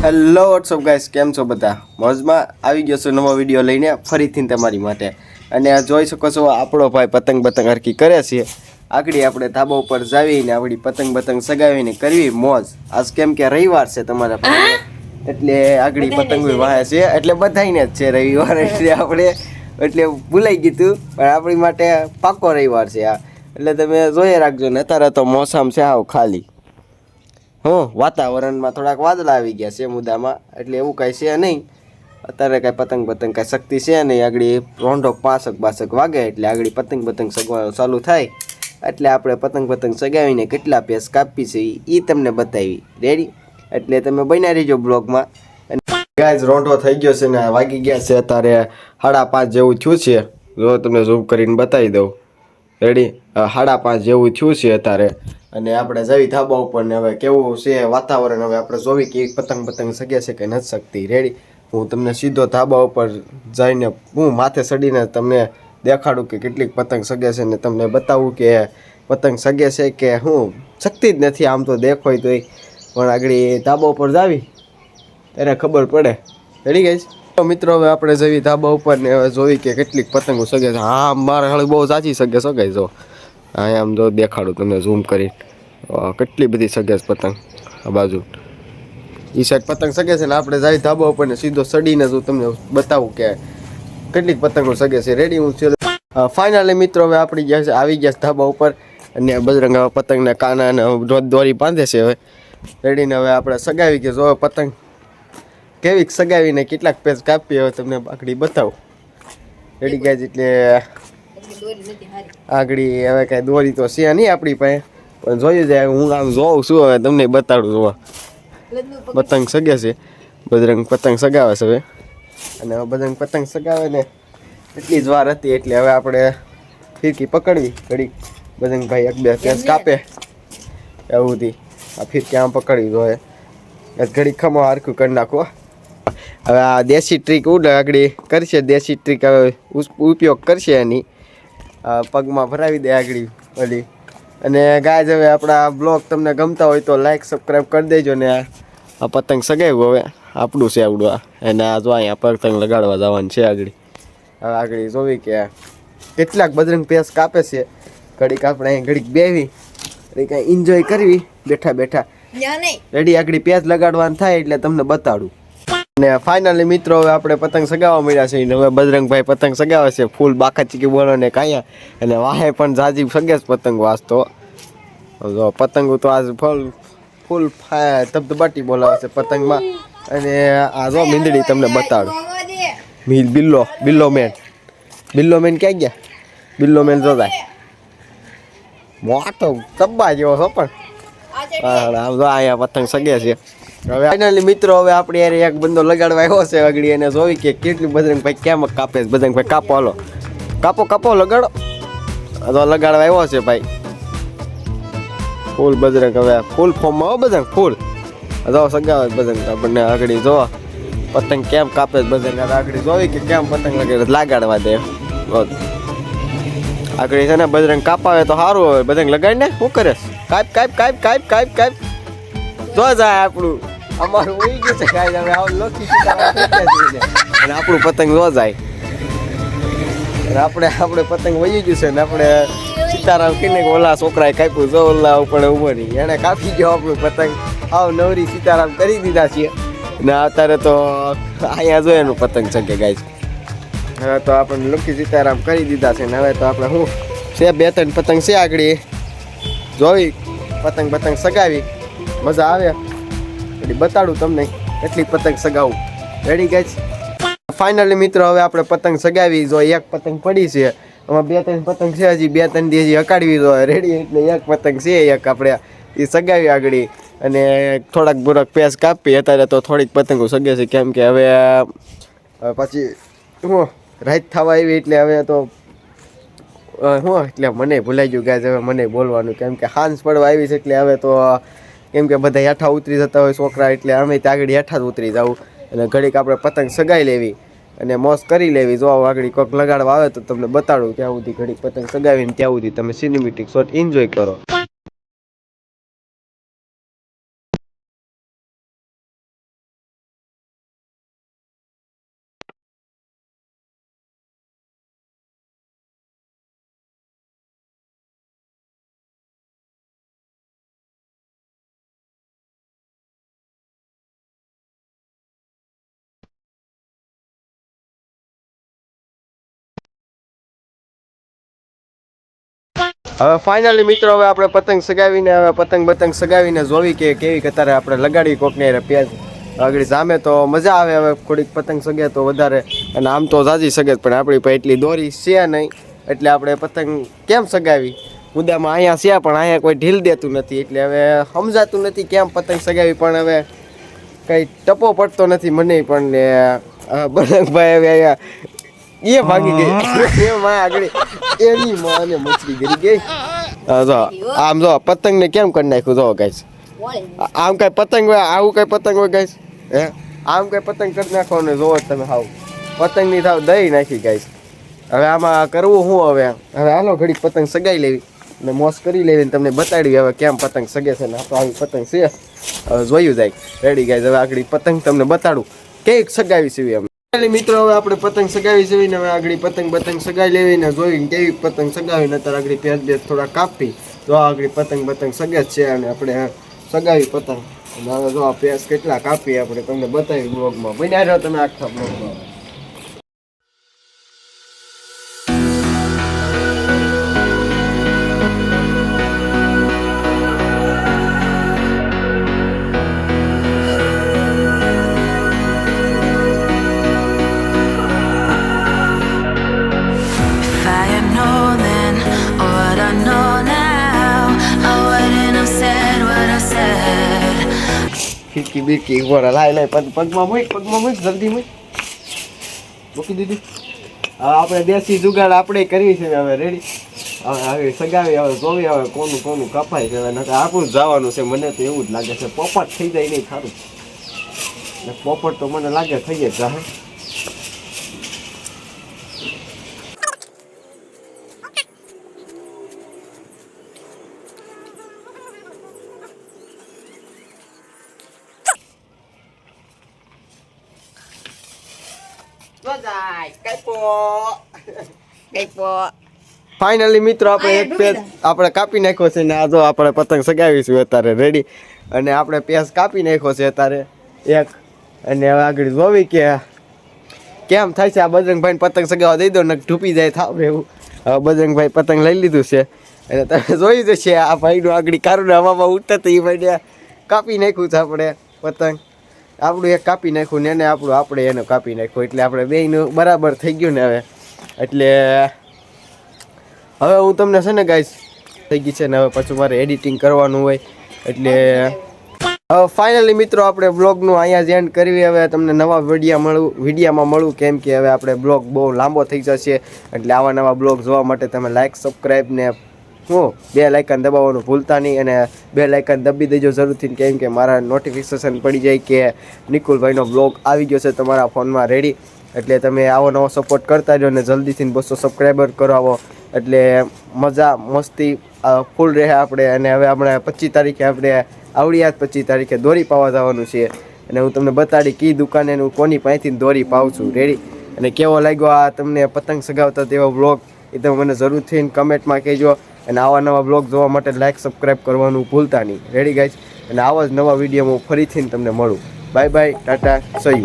Hello WhatsApp guys, કેમ છો બધા? મોજમાં આવી ગયો છું નવો વિડીયો લઈને ફરીથી તમારી માટે. અને આ જોઈ શકો છો આપણો ભાઈ પતંગ હરકી કરે છે. આગળ આપણે ધાબા ઉપર જાવીને આપણી પતંગ સગાવીને કરવી મોજ. આજ કેમ કે રવિવાર છે તમારા પાસે, એટલે આગળ પતંગ વાહે છે, એટલે બધાને જ છે રવિવાર, એટલે ભૂલાઈ ગયું પણ આપણી માટે પાકો રવિવાર છે આ. એટલે તમે જોઈ રાખજો ને. અત્યારે તો મોસમ છે આવ ખાલી વાતાવરણમાં થોડાક વાદળા આવી ગયા છે મુદ્દામાં, એટલે એવું કાંઈ છે નહીં. અત્યારે કાંઈ પતંગ કાંઈ શક્તિ છે નહીં. આગળ રોંઢો 5 વાગે એટલે આગળ પતંગ સગવાનું ચાલુ થાય, એટલે આપણે પતંગ સગાવીને કેટલા પેસ કાપી છે એ તમને બતાવી. રેડી? એટલે તમે બન્યા રહીજો બ્લોગમાં. ગાઈઝ રોંઢો થઈ ગયો છે ને વાગી ગયા છે અત્યારે 5:30 જેવું થયું છે. જો તમને ઝૂમ કરીને બતાવી દઉં. રેડી? 5:30 જેવું થયું છે અત્યારે. અને આપણે જવી ધાબા ઉપર ને હવે કેવું છે વાતાવરણ, હવે આપણે જોવી કે પતંગ સગે છે કે નથી શકતી. રેડી? હું તમને સીધો ધાબા ઉપર જઈને હું માથે ચડીને તમને દેખાડું કે કેટલીક પતંગ સગે છે ને તમને બતાવું કે પતંગ સગે છે કે હું શકતી જ નથી આમ તો દેખોય તોય, પણ આગળ ધાબા ઉપર જાવી ત્યારે ખબર પડે. Ready guys? તો મિત્રો હવે આપણે જવી ધાબા ઉપર ને હવે જોવી કે કેટલીક પતંગો સગે છે. હા, મારે હાલ બહુ સાચી સગે જો અહીંયા આમ જો દેખાડું તમને ઝૂમ કરી. કેટલી બધી સગે છે પતંગ આ બાજુ. એ સાઈડ પતંગ સગે છે ને આપણે જાય ધાબા ઉપર ને સીધો ચડીને જો તમને બતાવું કે કેટલીક પતંગો સગે છે. રેડી? હું ફાઇનલી મિત્રો હવે આપણી ગયા છે આવી ગયા ધાબા ઉપર, અને બજરંગ પતંગના કાના અને દોરી બાંધે છે હવે. રેડી? ને હવે આપણે સગાવી કે જો પતંગ કેવી સગાવીને કેટલાક પેજ કાપી હવે તમને આગળ બતાવું. રેડી ગાય? એટલે આગળ હવે કાંઈ દોરી તો છે નહીં આપણી પાસે, પણ જોયું જાય. હું આમ જોઉં છું હવે તમને બતાડું. જોવા પતંગ સગે છે, બજરંગ પતંગ સગાવે છે હવે. અને હવે બજરંગ પતંગ સગાવે ને એટલી જ વાર હતી, એટલે હવે આપણે ફિરકી પકડવી ઘડી. બજરંગભાઈ 1-2 પેસ કાપે એવું હતી. આ ફિરકી આમ પકડવી જોઈએ, ઘડી ખમો હરખું કરી નાખો. હવે આ દેશી ટ્રીક ઉડે આગળ કરશે, દેશી ટ્રીક હવે ઉપયોગ કરશે એની. પગમાં ભરાવી દે આગળ ઓલી. અને ગાય હવે આપણા બ્લોગ તમને ગમતા હોય તો લાઈક સબસ્ક્રાઈબ કરી દેજો. ને આ પતંગ સગાવ્યું હવે આપણું છે આવડું. એને આ જો અહીંયા પતંગ લગાડવા જવાનું છે આગળ. હવે આગળ જોવી કે કેટલાક બજરંગ પેસ કાપે છે. ઘડીક આપણે અહીં ઘડીક બેવી, ઘડીક એન્જોય કરવી બેઠા બેઠા. રેડી? આગળ પેસ લગાડવાનું થાય એટલે તમને બતાડું. અને ફાઇનલી મિત્રો હવે આપણે પતંગ સગાવવા મળ્યા છે. હવે બજરંગભાઈ પતંગ સગાવે છે ફૂલ બાકા ચીકી બોલો ને કાંયા. અને વાહે પણ જાજી સગે છે પતંગ વાસતો. જો પતંગો તો આજ ફૂલ ધબધબાટી બોલાવે છે પતંગમાં. અને આ જો મીંદડી તમને બતાડું. બિલ્લો મેન ક્યાં ગયા? બિલ્લો મેન જો જાય મોટો ચબ્બા જેવો છો, પણ આમ જો અહીંયા પતંગ સગે છે. હવે ફાઇનલી મિત્રો હવે આપણે યાર એક બંદો લગાડવા આવ્યો છે આગળ. એને જોઈ કે કેટલી બજરંગભાઈ કેમ કાપે છે. બજરંગભાઈ કાપો, હાલો કાપો લગાડો. તો લગાડવા આવ્યો છે ભાઈ ફૂલ બજરંગ. હવે ફૂલ ફોર્મમાં બજરંગ ફૂલ જો સગાવે બજરંગ. આપણને આગળ જો પતંગ કેમ કાપે છે બજરંગ. આગળ જોઈ કે કેમ પતંગ લગાડવા દે આગળ છે ને. બજરંગ કાપાવે તો સારું. હવે બજરંગ લગાડીને શું કરે? કાપ જો જાય આપણું. અમારું ઉઈ ગયું છે કાંઈ. હવે આવું લોકી અને આપણું પતંગ જો જાય. અને આપણે પતંગ વહી ગયું છે ને આપણે સીતારામ કહીને ઓલા છોકરાએ કાપ્યું. જો ઓલા ઉપર ઉભો નહીં, એને કાપી ગયો આપણું પતંગ. આવ નવરી સીતારામ કરી દીધા છીએ. ને અત્યારે તો અહીંયા જો એનું પતંગ સગે ગાય છે. હવે તો આપણે લખી સીતારામ કરી દીધા છે. ને હવે તો આપણે શું છે 2-3 પતંગ છે આગળ જોઈ પતંગ સગાવી મજા આવે. એટલે બતાડું તમને કેટલી પતંગ સગાવું. Ready guys? ફાઇનલી મિત્રો હવે આપણે પતંગ સગાવી. જો એક પતંગ પડી છે, આમાં 2-3 પતંગ છે, હજી 2-3 દી હજી હકાડવી જોઈએ. રેડી? એટલે એક પતંગ છે એક આપણે એ સગાવી આગળ. અને થોડાક બોરાક પેસ કાપી. અત્યારે તો થોડીક પતંગો સગે છે, કેમ કે હવે પછી હું રાત થવા આવી એટલે હવે તો એટલે મને ભૂલાઈ ગયું ગાય. હવે મને બોલવાનું, કેમ કે હાંસ પડવા આવી છે એટલે હવે તો કેમ કે બધા હેઠા ઉતરી જતા હોય છોકરા, એટલે અમે ત્યાં આગળ હેઠા જ ઉતરી જવું. અને ઘડીક આપણે પતંગ સગાઈ લેવી અને મોજ કરી લેવી. જો આગળ કોઈક લગાડવા આવે તો તમને બતાડું. ત્યાં સુધી ઘડીક પતંગ સગાવીને ત્યાં સુધી તમે સિનેમેટિક શોટ એન્જોય કરો. હવે ફાઇનલી મિત્રો હવે આપણે પતંગ સગાવીને હવે પતંગ સગાવીને જોવી કે કેવી કતારે આપણે લગાડી કોકને પ્યાજ આગળ સામે તો મજા આવે. હવે થોડીક પતંગ સગે તો વધારે, અને આમ તો જાજી સગે પણ આપણી પાસે એટલી દોરી છે નહીં, એટલે આપણે પતંગ કેમ સગાવી મુદ્દામાં અહીંયા છે પણ અહીંયા કોઈ ઢીલ દેતું નથી, એટલે હવે સમજાતું નથી કેમ પતંગ સગાવી. પણ હવે કંઈ ટપો પડતો નથી મને પણ. બનકભાઈ હવે અહીંયા એ ભાગી ગઈ એમાં આગળ એની માને મછલી ગરી ગઈ. જો આમ જો પતંગને કેમ કરી નાખ્યું જો ગાઈસ. આમ કઈ પતંગ હોય, આવું કઈ પતંગ હોય ગાઈસ? હે આમ કઈ પતંગ કરી નાખવાનું જોવો તમે. હાવ પતંગની થાવ દઈ નાખી ગાઈસ. હવે આમાં કરવું શું? હવે હાલો ઘડીક પતંગ સગાઈ લેવી અને મોસ કરી લેવી ને તમને બતાડી હવે કેમ પતંગ સગે છે ને. આ તો આવી પતંગ છે, હવે જોયું જાય. રેડી ગાઈસ, હવે આગળ પતંગ તમને બતાડું કેક સગાવી છે એમ. મિત્રો હવે આપણે પતંગ સગાવી છે ને હવે આગળ પતંગ સગાઈ લેવી ને જોઈને કેવી પતંગ સગાવી ને અત્યારે આગળ પેજ બે થોડા કાપી તો આગળ પતંગ સગે છે અને આપણે સગાવી પતંગ. હવે જો આ પેજ કેટલા કાપી આપણે તમને બતાવી બ્લોગમાં. બન્યા રહ્યો તમે આખા બ્લોગમાં. ખીડકી બીડકી ઉપર લાય પગમાં મૂક જલ્દી મૂકી દીધી. હવે આપણે દેશી જુગાડ આપણે કરવી છે હવે. રેડી હવે સગાવી હવે જોવી હવે કોનું કપાય છે. હવે આપણું જવાનું છે. મને તો એવું જ લાગે છે પોપટ થઈ જાય નહીં ખારું. પોપટ તો મને લાગે થઈ જ જાય. ફાઇનલી મિત્રો આપણે એક પેજ આપણે કાપી નાખ્યો છે ને આ જો આપણે પતંગ સગાવીશું અત્યારે. રેડી અને આપણે પેજ કાપી નાખ્યો છે અત્યારે એક. અને હવે આગળ જોવી કે કેમ થાય છે. આ બજરંગભાઈને પતંગ સગાવવા દઈ દો ને ઢૂપી જાય થાવ એવું. હવે બજરંગભાઈ પતંગ લઈ લીધું છે અને તમે જોઈ જશે આ ભાઈનું આગળ કારુને હવામાં ઉઠતા તો એ ભાઈને કાપી નાખ્યું છે આપણે પતંગ. આપણું એક કાપી નાખ્યું ને એને આપણે એને કાપી નાખ્યું એટલે આપણે બેયનું બરાબર થઈ ગયું ને હવે. એટલે હવે હું તમને છે ને ગાઈસ થઈ ગઈ છે ને હવે પાછું મારે એડિટિંગ કરવાનું હોય એટલે હવે ફાઇનલી મિત્રો આપણે બ્લોગનું અહીંયા જ એન્ડ કરવી. હવે તમને નવા વિડીયામાં મળું કેમ કે હવે આપણે બ્લોગ બહુ લાંબો થઈ જશે. એટલે આવા નવા બ્લોગ જોવા માટે તમે લાઇક સબસ્ક્રાઈબ ને બે લાઇકન દબાવવાનું ભૂલતા નહીં અને બે લાઇકન દબી દેજો જરૂરથી, કેમ કે મારા નોટિફિકેશન પડી જાય કે નિકુલભાઈનો બ્લોગ આવી ગયો છે તમારા ફોનમાં. રેડી એટલે તમે આવો નવો સપોર્ટ કરતા રહો અને જલ્દીથી 200 સબસ્ક્રાઈબર કરાવો એટલે મજા મસ્તી ફૂલ રહે આપણે. અને હવે આપણે 25 તારીખે આપણે આવડી 25 તારીખે દોરી પાવા જવાનું છે અને હું તમને બતાડી કઈ દુકાને હું કોની પાસેથી દોરી પાઉં છું. રેડી અને કેવો લાગ્યો આ તમને પતંગ સગાવતા તેવો બ્લોગ એ તમે મને જરૂરથી કમેન્ટમાં કહેજો. અને આવા નવા બ્લોગ જોવા માટે લાઇક સબસ્ક્રાઈબ કરવાનું ભૂલતા નહીં. રેડી ગાઈઝ, અને આવા જ નવા વિડીયોમાં ફરીથી તમને મળું. બાય બાય, ટાટા, સહી.